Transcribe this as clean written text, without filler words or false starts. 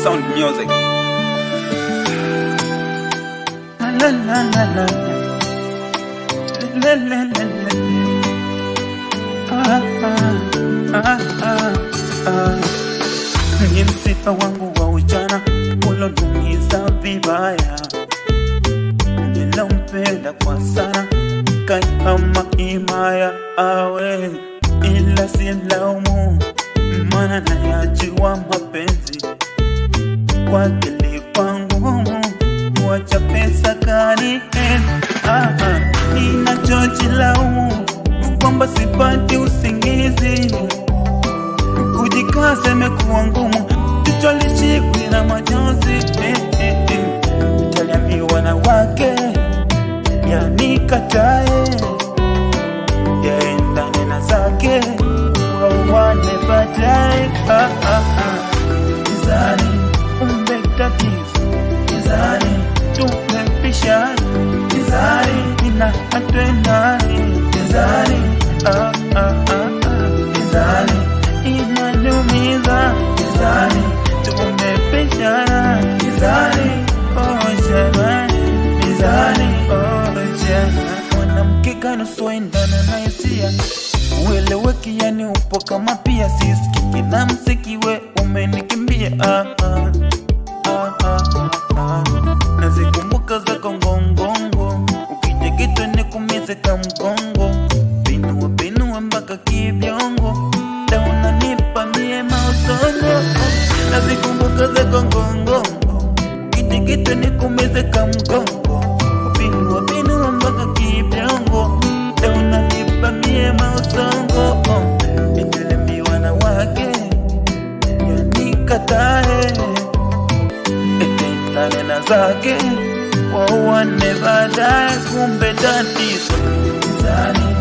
Sound music. La la la la la la la la. Ni msiba wangu wa ujana uloniumiza vibaya, nilompenda kwa sana kama himaya awe, ila silaumu maana nayajua mapenzi kwake ilikuwa ngumu, kuacha pesa ninachojilaumu kwamba sipati usingizi, kujikaza imekuwa ngumu, kichwa lishikwi na majonzi. Nitaliambiwa na wake yanikatae, yaendane na zake wawane baadaye. Gizani umbekatifu, gizani tumepishana, gizani nina atwenani, gizani gizani inalumiza, gizani tumepishana, gizani jamani, gizani jamani. Mwanamke kanusoendana na hisia, ueleweki yani upo kama pia sisikiki na mziki we umenikimbia. Nazikumbuka zako ngongongo, ukija kitu nikumize kamgongo, binua mpaka kibyongo, da unanipa mie mausono. Nazikumbuka zako ngongongo, ukija kitu nikumize kamgongo, binua mpaka kibyongo, da unanipa mie mausongo. Nitaliambiwa na wake yanikatae, endane na zake wawane baadaye, kumbe tatizo gizani